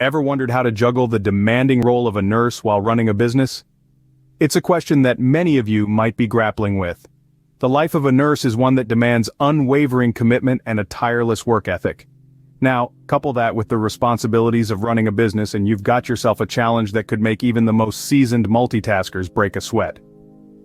Ever wondered how to juggle the demanding role of a nurse while running a business? It's a question that many of you might be grappling with. The life of a nurse is one that demands unwavering commitment and a tireless work ethic. Now, couple that with the responsibilities of running a business and you've got yourself a challenge that could make even the most seasoned multitaskers break a sweat.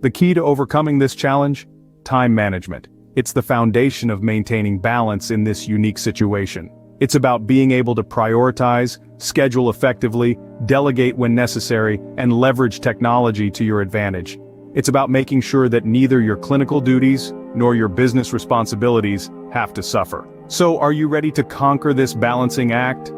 The key to overcoming this challenge? Time management. It's the foundation of maintaining balance in this unique situation. It's about being able to prioritize, schedule effectively, delegate when necessary, and leverage technology to your advantage. It's about making sure that neither your clinical duties nor your business responsibilities have to suffer. So, are you ready to conquer this balancing act?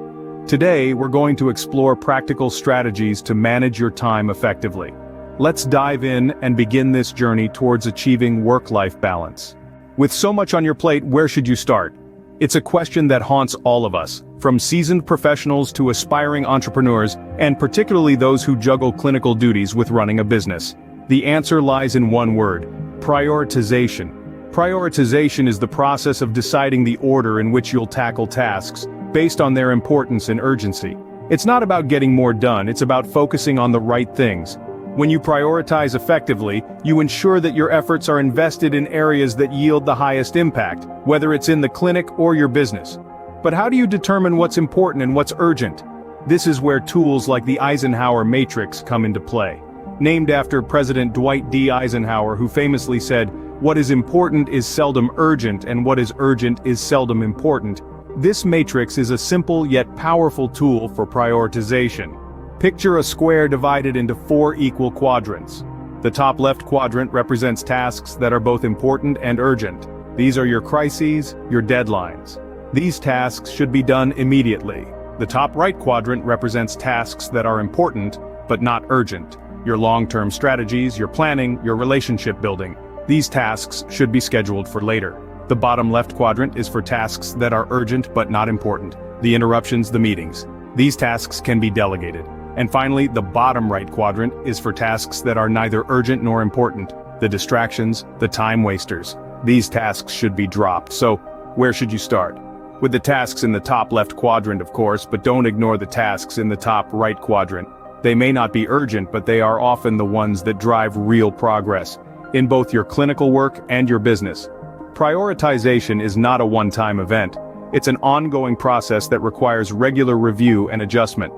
Today, we're going to explore practical strategies to manage your time effectively. Let's dive in and begin this journey towards achieving work-life balance. With so much on your plate, where should you start? It's a question that haunts all of us, from seasoned professionals to aspiring entrepreneurs, and particularly those who juggle clinical duties with running a business. The answer lies in one word: prioritization. Prioritization is the process of deciding the order in which you'll tackle tasks, based on their importance and urgency. It's not about getting more done, it's about focusing on the right things. When you prioritize effectively, you ensure that your efforts are invested in areas that yield the highest impact, whether it's in the clinic or your business. But how do you determine what's important and what's urgent? This is where tools like the Eisenhower Matrix come into play. Named after President Dwight D. Eisenhower, who famously said, "What is important is seldom urgent, and what is urgent is seldom important." This matrix is a simple yet powerful tool for prioritization. Picture a square divided into 4 equal quadrants. The top left quadrant represents tasks that are both important and urgent. These are your crises, your deadlines. These tasks should be done immediately. The top right quadrant represents tasks that are important, but not urgent. Your long-term strategies, your planning, your relationship building. These tasks should be scheduled for later. The bottom left quadrant is for tasks that are urgent but not important. The interruptions, the meetings. These tasks can be delegated. And finally, the bottom right quadrant is for tasks that are neither urgent nor important. The distractions, the time wasters. These tasks should be dropped. So, where should you start? With the tasks in the top left quadrant, of course, but don't ignore the tasks in the top right quadrant. They may not be urgent, but they are often the ones that drive real progress in both your clinical work and your business. Prioritization is not a one-time event. It's an ongoing process that requires regular review and adjustment.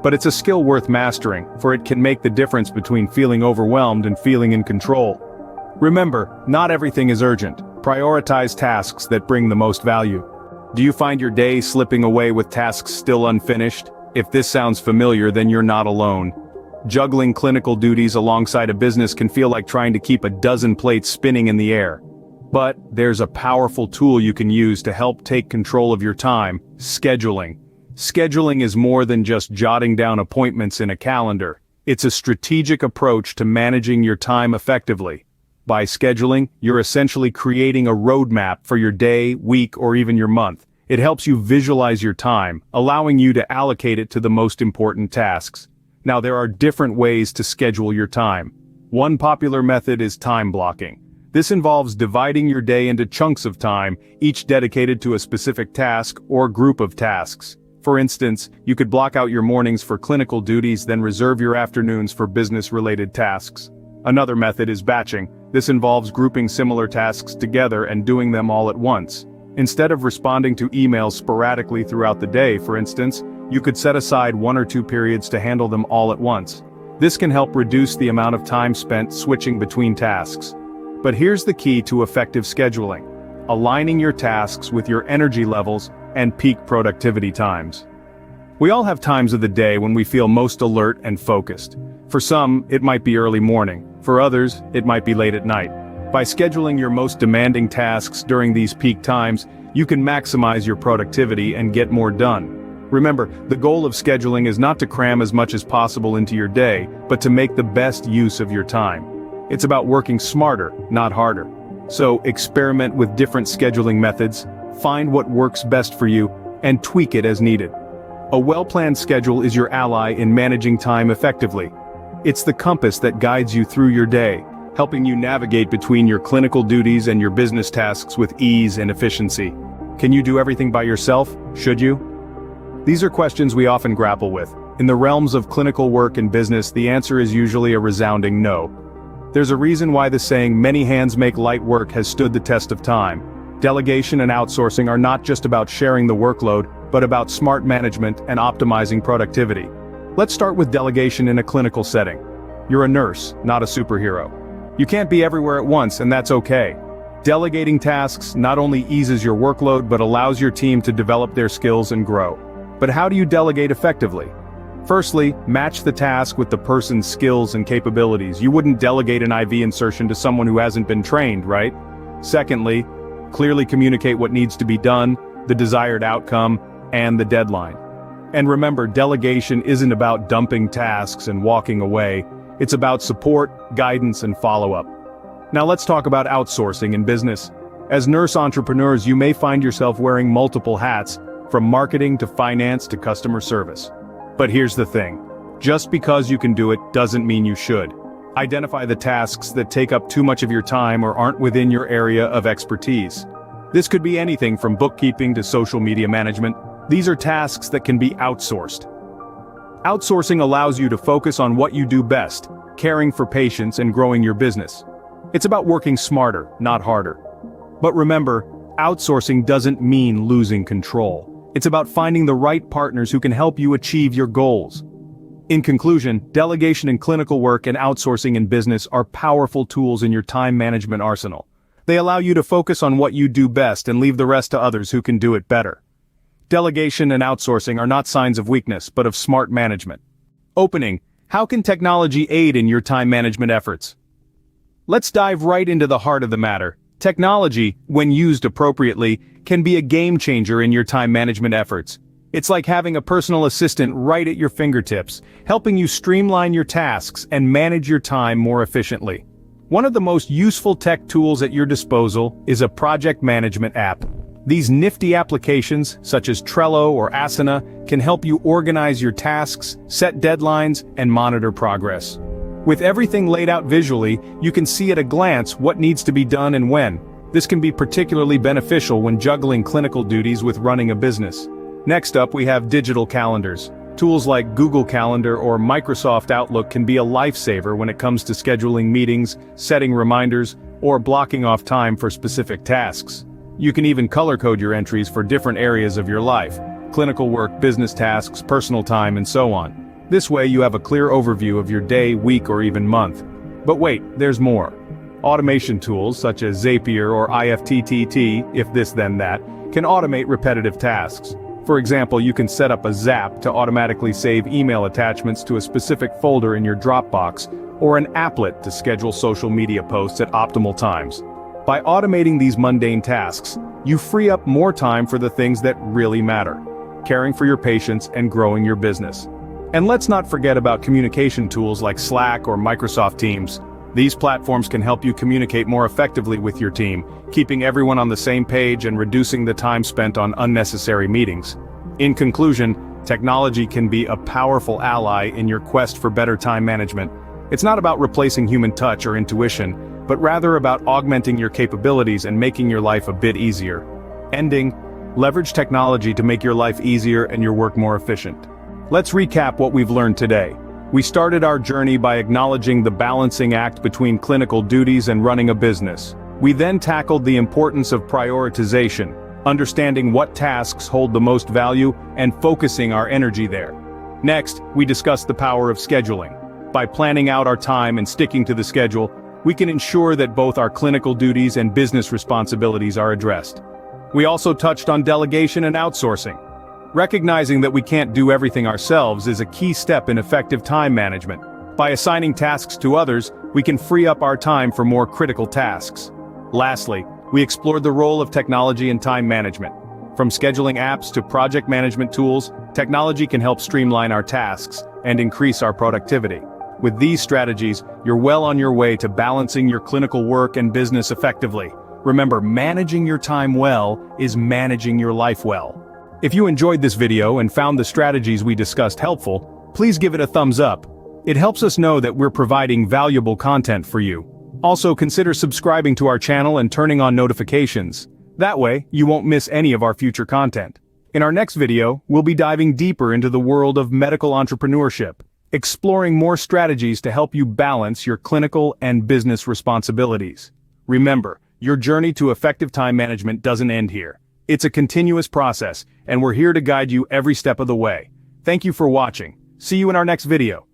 But it's a skill worth mastering, for it can make the difference between feeling overwhelmed and feeling in control. Remember, not everything is urgent. Prioritize tasks that bring the most value. Do you find your day slipping away with tasks still unfinished? If this sounds familiar, then you're not alone. Juggling clinical duties alongside a business can feel like trying to keep a dozen plates spinning in the air. But there's a powerful tool you can use to help take control of your time: scheduling. Scheduling is more than just jotting down appointments in a calendar. It's a strategic approach to managing your time effectively. By scheduling, you're essentially creating a roadmap for your day, week, or even your month. It helps you visualize your time, allowing you to allocate it to the most important tasks. Now, there are different ways to schedule your time. One popular method is time blocking. This involves dividing your day into chunks of time, each dedicated to a specific task or group of tasks. For instance, you could block out your mornings for clinical duties, then reserve your afternoons for business-related tasks. Another method is batching. This involves grouping similar tasks together and doing them all at once. Instead of responding to emails sporadically throughout the day, for instance, you could set aside 1 or 2 periods to handle them all at once. This can help reduce the amount of time spent switching between tasks. But here's the key to effective scheduling: aligning your tasks with your energy levels and peak productivity times. We all have times of the day when we feel most alert and focused. For some, it might be early morning. For others, it might be late at night. By scheduling your most demanding tasks during these peak times, you can maximize your productivity and get more done. Remember, the goal of scheduling is not to cram as much as possible into your day, but to make the best use of your time. It's about working smarter, not harder. So, experiment with different scheduling methods, find what works best for you, and tweak it as needed. A well-planned schedule is your ally in managing time effectively. It's the compass that guides you through your day, helping you navigate between your clinical duties and your business tasks with ease and efficiency. Can you do everything by yourself? Should you? These are questions we often grapple with. In the realms of clinical work and business, the answer is usually a resounding no. There's a reason why the saying, "many hands make light work," has stood the test of time. Delegation and outsourcing are not just about sharing the workload, but about smart management and optimizing productivity. Let's start with delegation in a clinical setting. You're a nurse, not a superhero. You can't be everywhere at once, and that's okay. Delegating tasks not only eases your workload but allows your team to develop their skills and grow. But how do you delegate effectively? Firstly, match the task with the person's skills and capabilities. You wouldn't delegate an IV insertion to someone who hasn't been trained, right? Secondly, clearly communicate what needs to be done, the desired outcome, and the deadline. And remember, delegation isn't about dumping tasks and walking away. It's about support, guidance, and follow-up. Now let's talk about outsourcing in business. As nurse entrepreneurs, you may find yourself wearing multiple hats, from marketing to finance to customer service. But here's the thing. Just because you can do it doesn't mean you should. Identify the tasks that take up too much of your time or aren't within your area of expertise. This could be anything from bookkeeping to social media management. These are tasks that can be outsourced. Outsourcing allows you to focus on what you do best, caring for patients and growing your business. It's about working smarter, not harder. But remember, outsourcing doesn't mean losing control. It's about finding the right partners who can help you achieve your goals. In conclusion, delegation in clinical work and outsourcing in business are powerful tools in your time management arsenal. They allow you to focus on what you do best and leave the rest to others who can do it better. Delegation and outsourcing are not signs of weakness, but of smart management. Opening: how can technology aid in your time management efforts? Let's dive right into the heart of the matter. Technology, when used appropriately, can be a game changer in your time management efforts. It's like having a personal assistant right at your fingertips, helping you streamline your tasks and manage your time more efficiently. One of the most useful tech tools at your disposal is a project management app. These nifty applications, such as Trello or Asana, can help you organize your tasks, set deadlines, and monitor progress. With everything laid out visually, you can see at a glance what needs to be done and when. This can be particularly beneficial when juggling clinical duties with running a business. Next up, we have digital calendars. Tools like Google Calendar or Microsoft Outlook can be a lifesaver when it comes to scheduling meetings, setting reminders, or blocking off time for specific tasks. You can even color code your entries for different areas of your life: clinical work, business tasks, personal time, and so on. This way you have a clear overview of your day, week, or even month. But wait, there's more. Automation tools such as Zapier or IFTTT, if this then that, can automate repetitive tasks. For example, you can set up a Zap to automatically save email attachments to a specific folder in your Dropbox, or an applet to schedule social media posts at optimal times. By automating these mundane tasks, you free up more time for the things that really matter: caring for your patients and growing your business. And let's not forget about communication tools like Slack or Microsoft Teams. These platforms can help you communicate more effectively with your team, keeping everyone on the same page and reducing the time spent on unnecessary meetings. In conclusion, technology can be a powerful ally in your quest for better time management. It's not about replacing human touch or intuition, but rather about augmenting your capabilities and making your life a bit easier. Ending: leverage technology to make your life easier and your work more efficient. Let's recap what we've learned today. We started our journey by acknowledging the balancing act between clinical duties and running a business. We then tackled the importance of prioritization, understanding what tasks hold the most value and focusing our energy there. Next, we discussed the power of scheduling. By planning out our time and sticking to the schedule, we can ensure that both our clinical duties and business responsibilities are addressed. We also touched on delegation and outsourcing. Recognizing that we can't do everything ourselves is a key step in effective time management. By assigning tasks to others, we can free up our time for more critical tasks. Lastly, we explored the role of technology in time management. From scheduling apps to project management tools, technology can help streamline our tasks and increase our productivity. With these strategies, you're well on your way to balancing your clinical work and business effectively. Remember, managing your time well is managing your life well. If you enjoyed this video and found the strategies we discussed helpful, please give it a thumbs up. It helps us know that we're providing valuable content for you. Also, consider subscribing to our channel and turning on notifications. That way, you won't miss any of our future content. In our next video, we'll be diving deeper into the world of medical entrepreneurship, exploring more strategies to help you balance your clinical and business responsibilities. Remember, your journey to effective time management doesn't end here. It's a continuous process, and we're here to guide you every step of the way. Thank you for watching. See you in our next video.